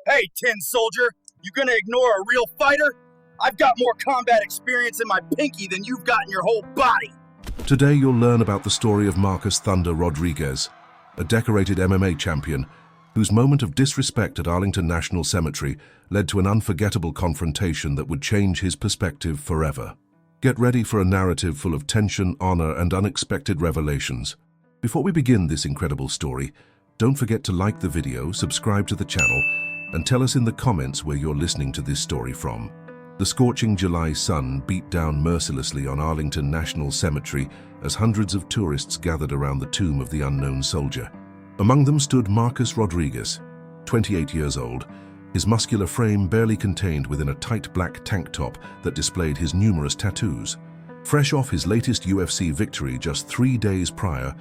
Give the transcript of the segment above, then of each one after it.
Hey, tin soldier, you gonna ignore a real fighter? I've got more combat experience in my pinky than you've got in your whole body. Today you'll learn about the story of Marcus "Thunder" Rodriguez, a decorated MMA champion whose moment of disrespect at Arlington National Cemetery led to an unforgettable confrontation that would change his perspective forever. Get ready for a narrative full of tension, honor, and unexpected revelations. Before we begin this incredible story, don't forget to like the video, subscribe to the channel, and tell us in the comments where you're listening to this story from. The scorching July sun beat down mercilessly on Arlington National Cemetery as hundreds of tourists gathered around the tomb of the unknown soldier. Among them stood Marcus Rodriguez, 28 years old, his muscular frame barely contained within a tight black tank top that displayed his numerous tattoos. Fresh off his latest UFC victory just 3 days prior,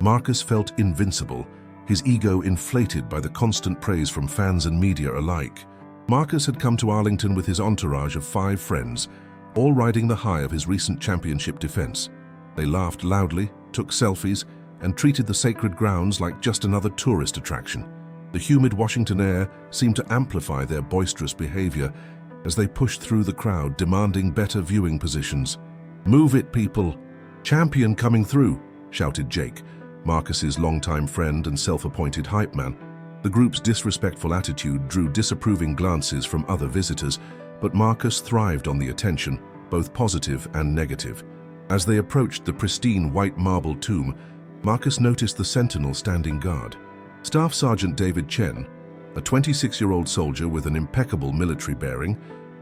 Marcus felt invincible, his ego inflated by the constant praise from fans and media alike. Marcus had come to Arlington with his entourage of 5 friends, all riding the high of his recent championship defense. They laughed loudly, took selfies, and treated the sacred grounds like just another tourist attraction. The humid Washington air seemed to amplify their boisterous behavior as they pushed through the crowd, demanding better viewing positions. "Move it, people! Champion coming through!" shouted Jake, Marcus's longtime friend and self-appointed hype man. The group's disrespectful attitude drew disapproving glances from other visitors, but Marcus thrived on the attention, both positive and negative. As they approached the pristine white marble tomb, Marcus noticed the sentinel standing guard. Staff Sergeant David Chen, a 26-year-old soldier with an impeccable military bearing,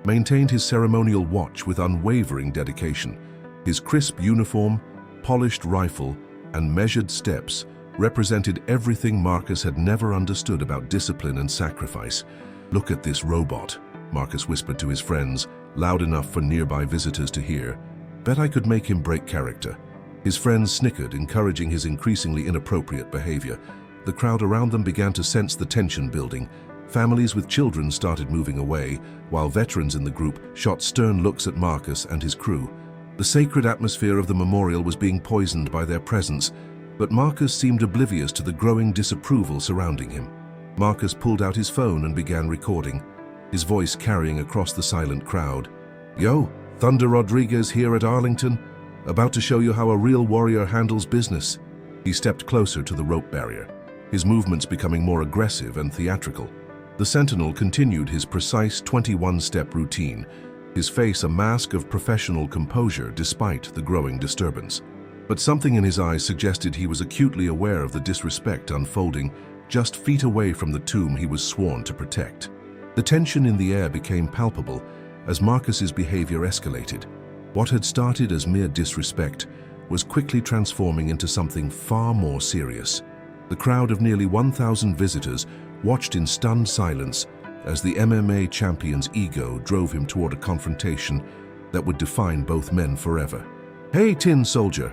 maintained his ceremonial watch with unwavering dedication. His crisp uniform, polished rifle, and measured steps represented everything Marcus had never understood about discipline and sacrifice. "Look at this robot," Marcus whispered to his friends, loud enough for nearby visitors to hear. "Bet I could make him break character." His friends snickered, encouraging his increasingly inappropriate behavior. The crowd around them began to sense the tension building. Families with children started moving away, while veterans in the group shot stern looks at Marcus and his crew. The sacred atmosphere of the memorial was being poisoned by their presence, but Marcus seemed oblivious to the growing disapproval surrounding him. Marcus pulled out his phone and began recording, his voice carrying across the silent crowd. "Yo, Thunder Rodriguez here at Arlington, about to show you how a real warrior handles business." He stepped closer to the rope barrier, his movements becoming more aggressive and theatrical. The sentinel continued his precise 21-step routine, his face a mask of professional composure despite the growing disturbance. But something in his eyes suggested he was acutely aware of the disrespect unfolding just feet away from the tomb he was sworn to protect. The tension in the air became palpable as Marcus's behavior escalated. What had started as mere disrespect was quickly transforming into something far more serious. The crowd of nearly 1,000 visitors watched in stunned silence as the MMA champion's ego drove him toward a confrontation that would define both men forever. "Hey, tin soldier,"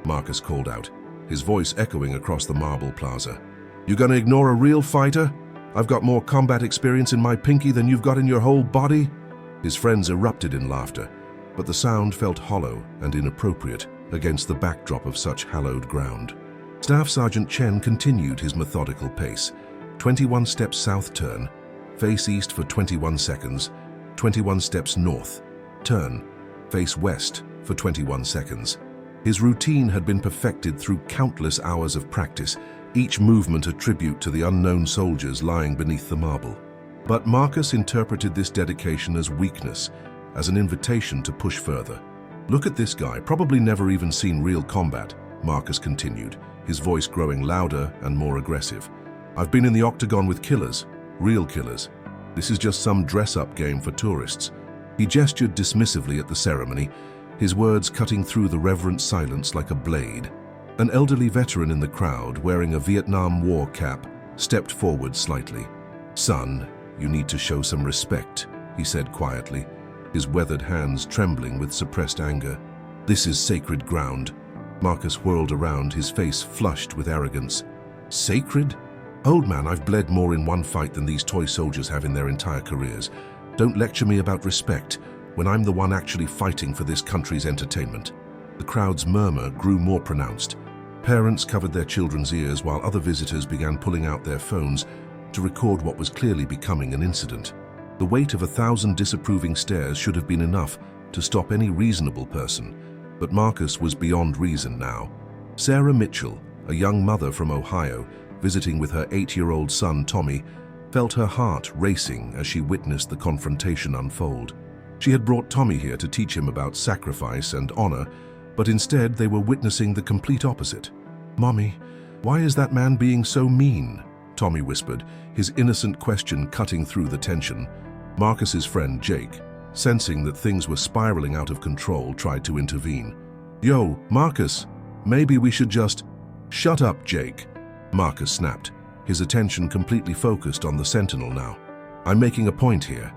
Marcus called out, his voice echoing across the marble plaza. "You gonna ignore a real fighter? I've got more combat experience in my pinky than you've got in your whole body." His friends erupted in laughter, but the sound felt hollow and inappropriate against the backdrop of such hallowed ground. Staff Sergeant Chen continued his methodical pace. 21 steps south turn, face east for 21 seconds, 21 steps north, turn, face west for 21 seconds. His routine had been perfected through countless hours of practice, each movement a tribute to the unknown soldiers lying beneath the marble. But Marcus interpreted this dedication as weakness, as an invitation to push further. "Look at this guy, probably never even seen real combat," Marcus continued, his voice growing louder and more aggressive. "I've been in the octagon with killers, real killers. This is just some dress-up game for tourists." He gestured dismissively at the ceremony, his words cutting through the reverent silence like a blade. An elderly veteran in the crowd, wearing a Vietnam War cap, stepped forward slightly. "Son, you need to show some respect," he said quietly, his weathered hands trembling with suppressed anger. "This is sacred ground." Marcus whirled around, his face flushed with arrogance. "Sacred? Old man, I've bled more in one fight than these toy soldiers have in their entire careers. Don't lecture me about respect when I'm the one actually fighting for this country's entertainment." The crowd's murmur grew more pronounced. Parents covered their children's ears while other visitors began pulling out their phones to record what was clearly becoming an incident. The weight of 1,000 disapproving stares should have been enough to stop any reasonable person, but Marcus was beyond reason now. Sarah Mitchell, a young mother from Ohio, visiting with her 8-year-old son Tommy, felt her heart racing as she witnessed the confrontation unfold. She had brought Tommy here to teach him about sacrifice and honor, but instead they were witnessing the complete opposite. "Mommy, why is that man being so mean?" Tommy whispered, his innocent question cutting through the tension. Marcus's friend Jake, sensing that things were spiraling out of control, tried to intervene. "Yo, Marcus, maybe we should just—" "Shut up, Jake," Marcus snapped, his attention completely focused on the Sentinel now. "I'm making a point here.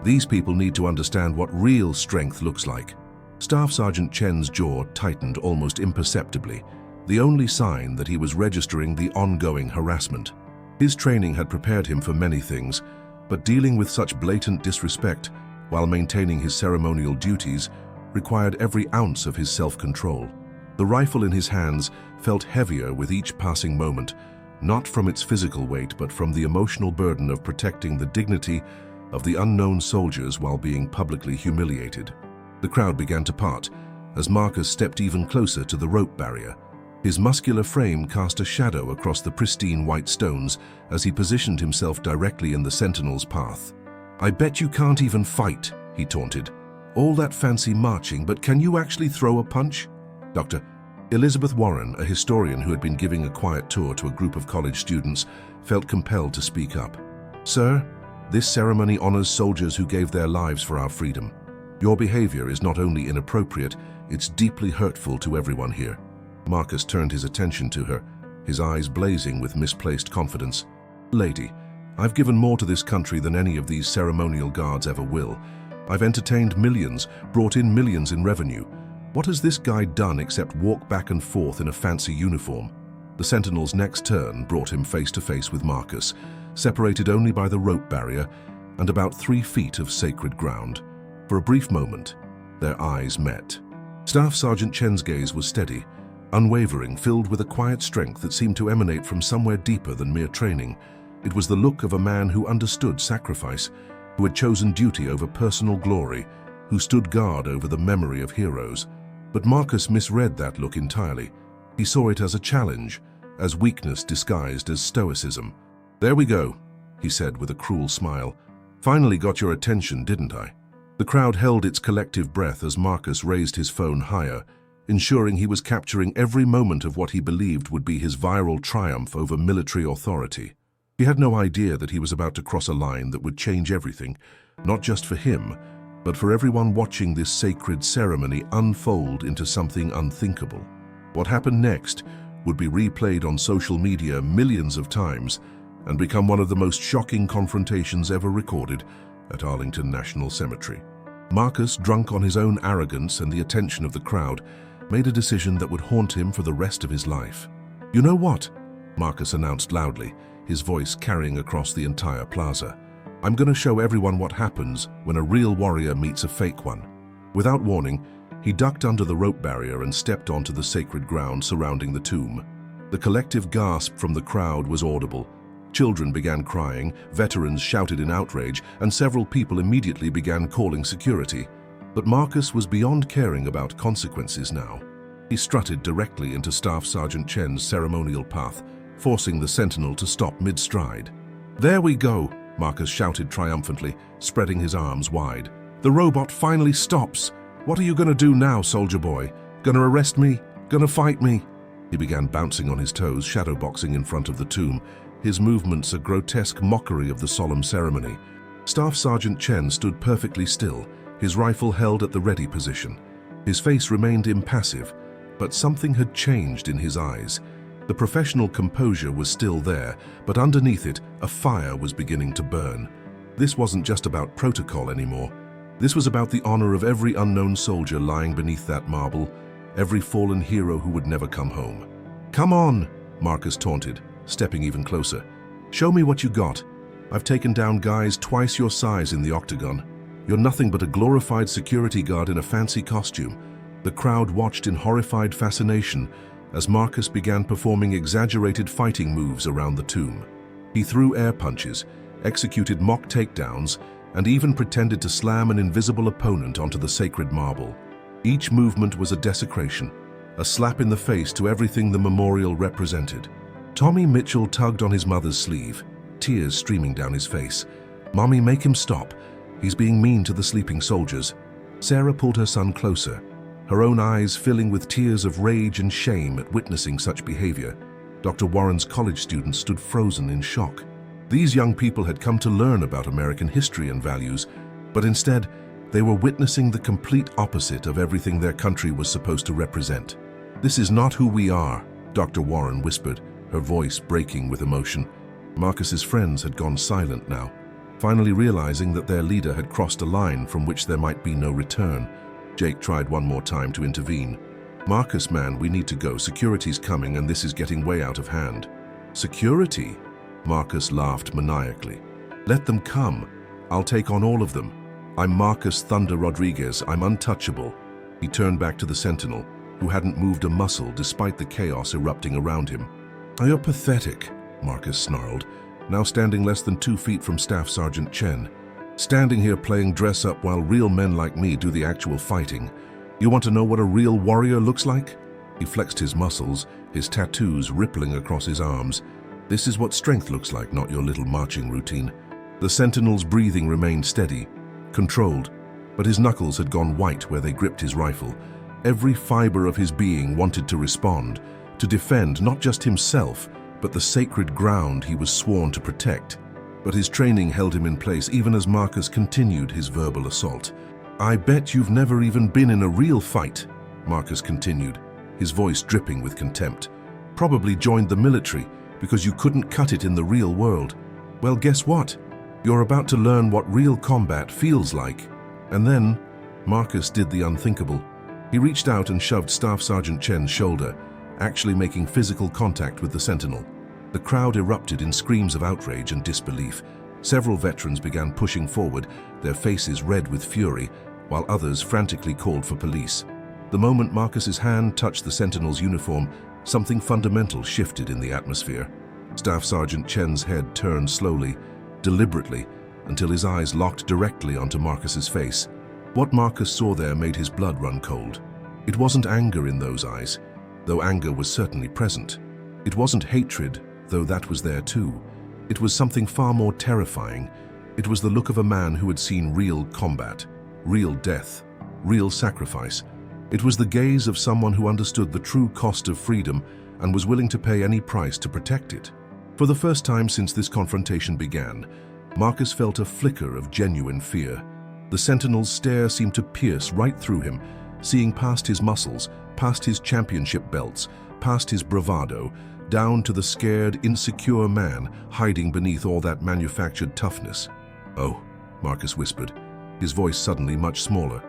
These people need to understand what real strength looks like." Staff Sergeant Chen's jaw tightened almost imperceptibly, the only sign that he was registering the ongoing harassment. His training had prepared him for many things, but dealing with such blatant disrespect while maintaining his ceremonial duties required every ounce of his self-control. The rifle in his hands felt heavier with each passing moment, not from its physical weight but from the emotional burden of protecting the dignity of the unknown soldiers while being publicly humiliated. The crowd began to part as Marcus stepped even closer to the rope barrier. His muscular frame cast a shadow across the pristine white stones as he positioned himself directly in the Sentinel's path. "I bet you can't even fight," he taunted. "All that fancy marching, but can you actually throw a punch?" Dr. Elizabeth Warren, a historian who had been giving a quiet tour to a group of college students, felt compelled to speak up. "Sir, this ceremony honors soldiers who gave their lives for our freedom. Your behavior is not only inappropriate, it's deeply hurtful to everyone here." Marcus turned his attention to her, his eyes blazing with misplaced confidence. "Lady, I've given more to this country than any of these ceremonial guards ever will. I've entertained millions, brought in millions in revenue. What has this guy done except walk back and forth in a fancy uniform?" The Sentinel's next turn brought him face to face with Marcus, separated only by the rope barrier and about 3 feet of sacred ground. For a brief moment, their eyes met. Staff Sergeant Chen's gaze was steady, unwavering, filled with a quiet strength that seemed to emanate from somewhere deeper than mere training. It was the look of a man who understood sacrifice, who had chosen duty over personal glory, who stood guard over the memory of heroes. But Marcus misread that look entirely. He saw it as a challenge, as weakness disguised as stoicism. "There we go," he said with a cruel smile. "Finally got your attention, didn't I?" The crowd held its collective breath as Marcus raised his phone higher, ensuring he was capturing every moment of what he believed would be his viral triumph over military authority. He had no idea that he was about to cross a line that would change everything, not just for him, but for everyone watching this sacred ceremony unfold into something unthinkable. What happened next would be replayed on social media millions of times and become one of the most shocking confrontations ever recorded at Arlington National Cemetery. Marcus, drunk on his own arrogance and the attention of the crowd, made a decision that would haunt him for the rest of his life. "You know what?" Marcus announced loudly, his voice carrying across the entire plaza. "I'm going to show everyone what happens when a real warrior meets a fake one." Without warning, he ducked under the rope barrier and stepped onto the sacred ground surrounding the tomb. The collective gasp from the crowd was audible. Children began crying, veterans shouted in outrage, and several people immediately began calling security. But Marcus was beyond caring about consequences now. He strutted directly into Staff Sergeant Chen's ceremonial path, forcing the Sentinel to stop mid-stride. "There we go," Marcus shouted triumphantly, spreading his arms wide. "The robot finally stops. What are you gonna do now, soldier boy? Gonna arrest me? Gonna fight me?" He began bouncing on his toes, shadowboxing in front of the tomb, his movements a grotesque mockery of the solemn ceremony. Staff Sergeant Chen stood perfectly still, his rifle held at the ready position. His face remained impassive, but something had changed in his eyes. The professional composure was still there, but underneath it, a fire was beginning to burn. This wasn't just about protocol anymore. This was about the honor of every unknown soldier lying beneath that marble, every fallen hero who would never come home. "Come on," Marcus taunted, stepping even closer. "Show me what you got. I've taken down guys twice your size in the octagon. You're nothing but a glorified security guard in a fancy costume." The crowd watched in horrified fascination as Marcus began performing exaggerated fighting moves around the tomb. He threw air punches, executed mock takedowns, and even pretended to slam an invisible opponent onto the sacred marble. Each movement was a desecration, a slap in the face to everything the memorial represented. Tommy Mitchell tugged on his mother's sleeve, tears streaming down his face. "Mommy, make him stop. He's being mean to the sleeping soldiers." Sarah pulled her son closer, her own eyes filling with tears of rage and shame at witnessing such behavior. Dr. Warren's college students stood frozen in shock. These young people had come to learn about American history and values, but instead, they were witnessing the complete opposite of everything their country was supposed to represent. "This is not who we are," Dr. Warren whispered, her voice breaking with emotion. Marcus's friends had gone silent now, finally realizing that their leader had crossed a line from which there might be no return. Jake tried one more time to intervene. "Marcus, man, we need to go. Security's coming and this is getting way out of hand." "Security?" Marcus laughed maniacally. "Let them come. I'll take on all of them. I'm Marcus Thunder Rodriguez. I'm untouchable." He turned back to the sentinel, who hadn't moved a muscle despite the chaos erupting around him. "Oh, you're pathetic," Marcus snarled, now standing less than 2 feet from Staff Sergeant Chen. "Standing here playing dress-up while real men like me do the actual fighting. You want to know what a real warrior looks like?" He flexed his muscles, his tattoos rippling across his arms. "This is what strength looks like, not your little marching routine." The sentinel's breathing remained steady, controlled, but his knuckles had gone white where they gripped his rifle. Every fiber of his being wanted to respond, to defend not just himself, but the sacred ground he was sworn to protect. But his training held him in place even as Marcus continued his verbal assault. "I bet you've never even been in a real fight," Marcus continued, his voice dripping with contempt. "Probably joined the military because you couldn't cut it in the real world. Well, guess what? You're about to learn what real combat feels like." And then, Marcus did the unthinkable. He reached out and shoved Staff Sergeant Chen's shoulder, actually making physical contact with the sentinel. The crowd erupted in screams of outrage and disbelief. Several veterans began pushing forward, their faces red with fury, while others frantically called for police. The moment Marcus's hand touched the sentinel's uniform, something fundamental shifted in the atmosphere. Staff Sergeant Chen's head turned slowly, deliberately, until his eyes locked directly onto Marcus's face. What Marcus saw there made his blood run cold. It wasn't anger in those eyes, though anger was certainly present. It wasn't hatred, though that was there too. It was something far more terrifying. It was the look of a man who had seen real combat, real death, real sacrifice. It was the gaze of someone who understood the true cost of freedom and was willing to pay any price to protect it. For the first time since this confrontation began, Marcus felt a flicker of genuine fear. The sentinel's stare seemed to pierce right through him, seeing past his muscles, past his championship belts, past his bravado, down to the scared, insecure man hiding beneath all that manufactured toughness. "Oh," Marcus whispered, his voice suddenly much smaller.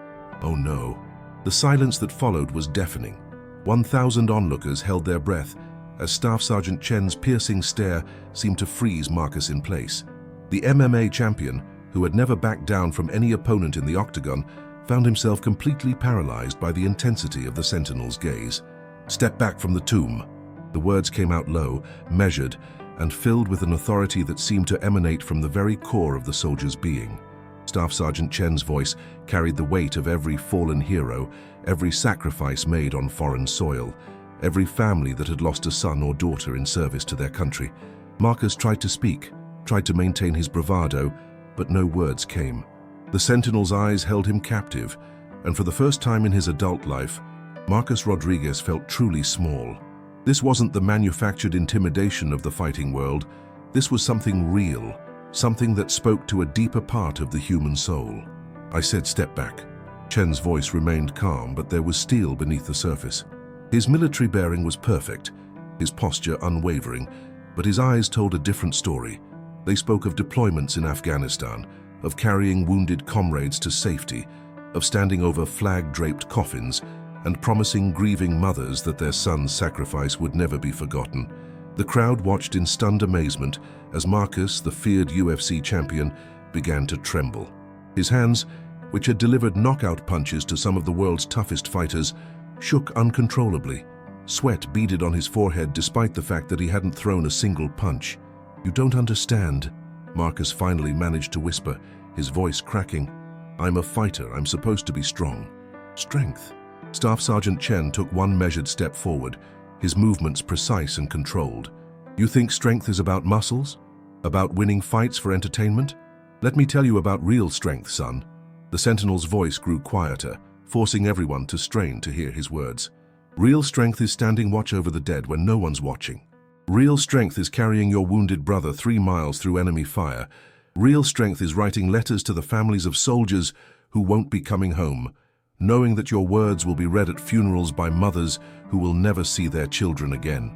"Oh no." The silence that followed was deafening. 1,000 onlookers held their breath as Staff Sergeant Chen's piercing stare seemed to freeze Marcus in place. The MMA champion, who had never backed down from any opponent in the octagon, found himself completely paralyzed by the intensity of the sentinel's gaze. "Step back from the tomb." The words came out low, measured, and filled with an authority that seemed to emanate from the very core of the soldier's being. Staff Sergeant Chen's voice carried the weight of every fallen hero, every sacrifice made on foreign soil, every family that had lost a son or daughter in service to their country. Marcus tried to speak, tried to maintain his bravado, but no words came. The sentinel's eyes held him captive, and for the first time in his adult life, Marcus Rodriguez felt truly small. This wasn't the manufactured intimidation of the fighting world. This was something real, something that spoke to a deeper part of the human soul. "I said step back." Chen's voice remained calm, but there was steel beneath the surface. His military bearing was perfect, his posture unwavering, but his eyes told a different story. They spoke of deployments in Afghanistan, of carrying wounded comrades to safety, of standing over flag-draped coffins, and promising grieving mothers that their son's sacrifice would never be forgotten. The crowd watched in stunned amazement as Marcus, the feared UFC champion, began to tremble. His hands, which had delivered knockout punches to some of the world's toughest fighters, shook uncontrollably. Sweat beaded on his forehead despite the fact that he hadn't thrown a single punch. "You don't understand," Marcus finally managed to whisper, his voice cracking. "I'm a fighter. I'm supposed to be strong." Strength. Staff Sergeant Chen took one measured step forward, his movements precise and controlled. "You think strength is about muscles? About winning fights for entertainment? Let me tell you about real strength, son." The Sentinel's voice grew quieter, forcing everyone to strain to hear his words. "Real strength is standing watch over the dead when no one's watching. Real strength is carrying your wounded brother 3 miles through enemy fire. Real strength is writing letters to the families of soldiers who won't be coming home, knowing that your words will be read at funerals by mothers who will never see their children again."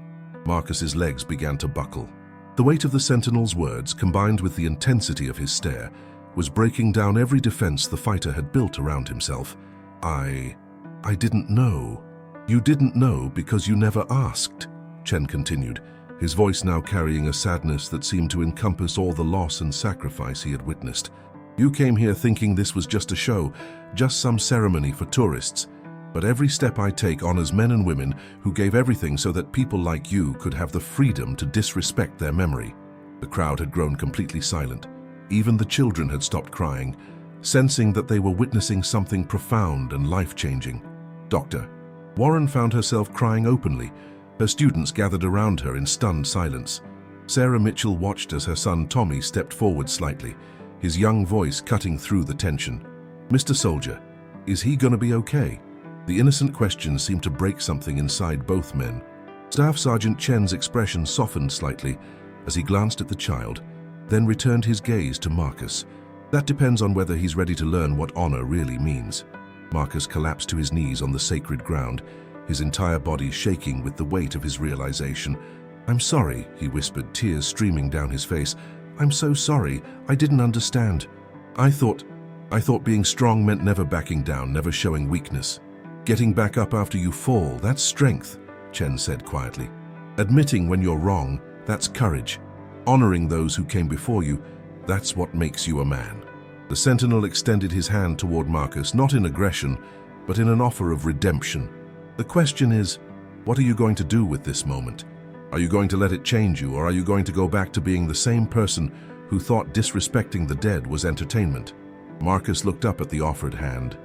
Marcus's legs began to buckle. The weight of the Sentinel's words, combined with the intensity of his stare, was breaking down every defense the fighter had built around himself. I didn't know." "You didn't know because you never asked," Chen continued, his voice now carrying a sadness that seemed to encompass all the loss and sacrifice he had witnessed. "You came here thinking this was just a show, just some ceremony for tourists. But every step I take honors men and women who gave everything so that people like you could have the freedom to disrespect their memory." The crowd had grown completely silent. Even the children had stopped crying, sensing that they were witnessing something profound and life-changing. "Doctor." Warren found herself crying openly. Her students gathered around her in stunned silence. Sarah Mitchell watched as her son Tommy stepped forward slightly, his young voice cutting through the tension. "Mr. Soldier, is he gonna be okay?" The innocent question seemed to break something inside both men. Staff Sergeant Chen's expression softened slightly as he glanced at the child, then returned his gaze to Marcus. "That depends on whether he's ready to learn what honor really means." Marcus collapsed to his knees on the sacred ground, his entire body shaking with the weight of his realization. "I'm sorry," he whispered, tears streaming down his face. "I'm so sorry. I didn't understand. I thought being strong meant never backing down, never showing weakness. Getting back up after you fall, that's strength," Chen said quietly. "Admitting when you're wrong, that's courage. Honoring those who came before you, that's what makes you a man." The Sentinel extended his hand toward Marcus, not in aggression, but in an offer of redemption. "The question is, what are you going to do with this moment? Are you going to let it change you, or are you going to go back to being the same person who thought disrespecting the dead was entertainment?" Marcus looked up at the offered hand,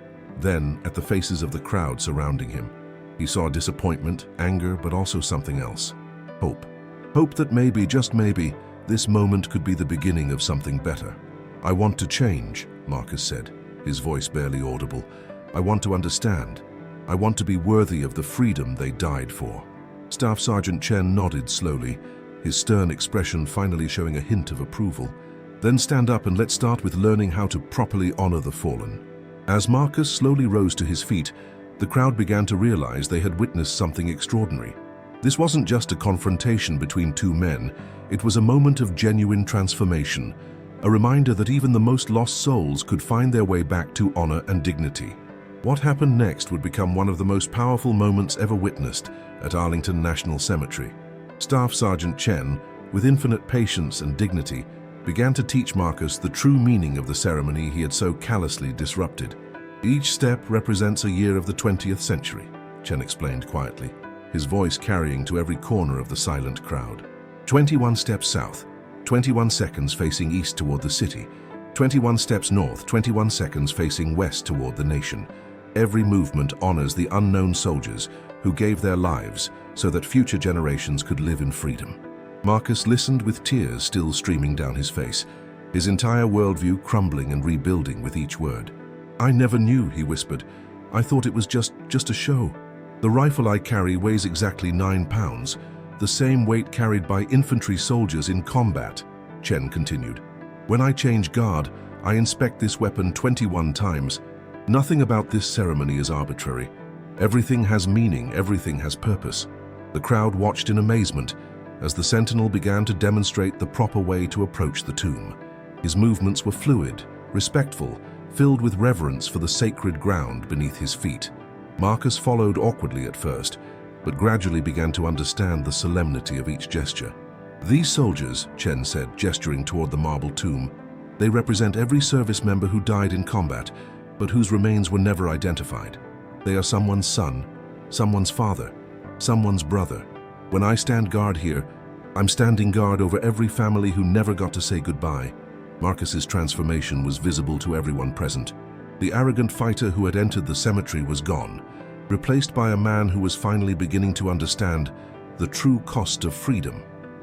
then at the faces of the crowd surrounding him. He saw disappointment, anger, but also something else. Hope. Hope that maybe, just maybe, this moment could be the beginning of something better. "I want to change," Marcus said, his voice barely audible. "I want to understand. I want to be worthy of the freedom they died for." Staff Sergeant Chen nodded slowly, his stern expression finally showing a hint of approval. "Then stand up and let's start with learning how to properly honor the fallen." As Marcus slowly rose to his feet, the crowd began to realize they had witnessed something extraordinary. This wasn't just a confrontation between two men, it was a moment of genuine transformation, a reminder that even the most lost souls could find their way back to honor and dignity. What happened next would become one of the most powerful moments ever witnessed at Arlington National Cemetery. Staff Sergeant Chen, with infinite patience and dignity, began to teach Marcus the true meaning of the ceremony he had so callously disrupted. "Each step represents a year of the 20th century, Chen explained quietly, his voice carrying to every corner of the silent crowd. 21 steps south, 21 seconds facing east toward the city, 21 steps north, 21 seconds facing west toward the nation. Every movement honors the unknown soldiers who gave their lives so that future generations could live in freedom." Marcus listened with tears still streaming down his face, his entire worldview crumbling and rebuilding with each word. "I never knew," he whispered. "I thought it was just a show. The rifle I carry weighs exactly 9 pounds, the same weight carried by infantry soldiers in combat," Chen continued. "When I change guard, I inspect this weapon 21 times. Nothing about this ceremony is arbitrary. Everything has meaning, everything has purpose." The crowd watched in amazement as the Sentinel began to demonstrate the proper way to approach the tomb. His movements were fluid, respectful, filled with reverence for the sacred ground beneath his feet. Marcus followed awkwardly at first, but gradually began to understand the solemnity of each gesture. "These soldiers," Chen said, gesturing toward the marble tomb, "they represent every service member who died in combat, but whose remains were never identified. They are someone's son, someone's father, someone's brother. When I stand guard here, I'm standing guard over every family who never got to say goodbye. Marcus's transformation was visible to everyone present. The arrogant fighter who had entered the cemetery was gone, replaced by a man who was finally beginning to understand the true cost of freedom.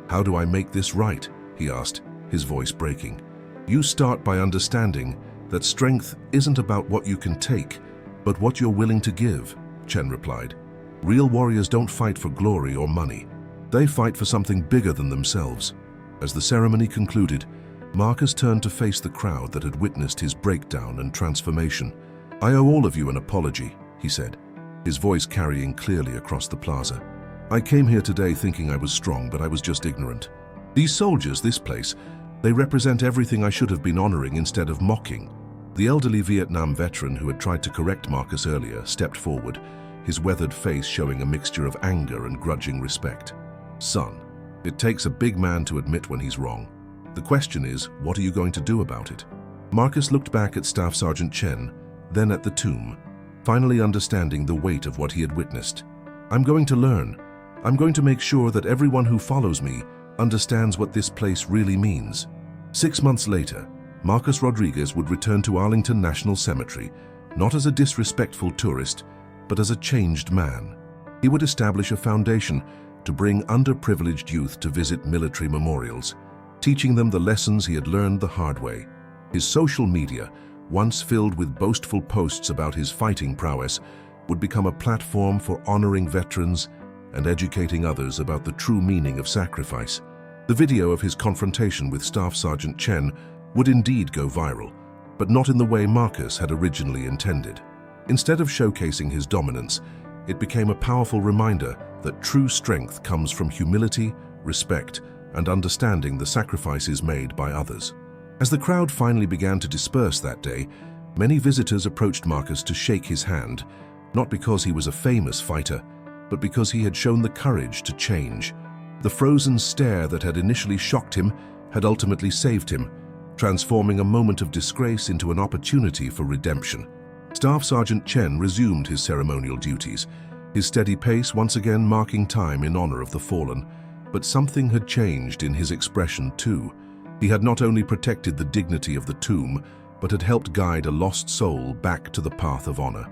"How do I make this right?" he asked, his voice breaking. "You start by understanding that strength isn't about what you can take, but what you're willing to give," Chen replied. "Real warriors don't fight for glory or money. They fight for something bigger than themselves." As the ceremony concluded, Marcus turned to face the crowd that had witnessed his breakdown and transformation. "I owe all of you an apology," he said, his voice carrying clearly across the plaza. "I came here today thinking I was strong, but I was just ignorant. These soldiers, this place, they represent everything I should have been honoring instead of mocking." The elderly Vietnam veteran who had tried to correct Marcus earlier stepped forward, his weathered face showing a mixture of anger and grudging respect. "Son, it takes a big man to admit when he's wrong. The question is, what are you going to do about it?" Marcus looked back at Staff Sergeant Chen, then at the tomb, finally understanding the weight of what he had witnessed. "I'm going to learn. I'm going to make sure that everyone who follows me understands what this place really means." 6 months later, Marcus Rodriguez would return to Arlington National Cemetery, not as a disrespectful tourist, but as a changed man. He would establish a foundation to bring underprivileged youth to visit military memorials, teaching them the lessons he had learned the hard way. His social media, once filled with boastful posts about his fighting prowess, would become a platform for honoring veterans and educating others about the true meaning of sacrifice. The video of his confrontation with Staff Sergeant Chen would indeed go viral, but not in the way Marcus had originally intended. Instead of showcasing his dominance, it became a powerful reminder that true strength comes from humility, respect, and understanding the sacrifices made by others. As the crowd finally began to disperse that day, many visitors approached Marcus to shake his hand, not because he was a famous fighter, but because he had shown the courage to change. The frozen stare that had initially shocked him had ultimately saved him, transforming a moment of disgrace into an opportunity for redemption. Staff Sergeant Chen resumed his ceremonial duties, his steady pace once again marking time in honor of the fallen. But something had changed in his expression too. He had not only protected the dignity of the tomb, but had helped guide a lost soul back to the path of honor.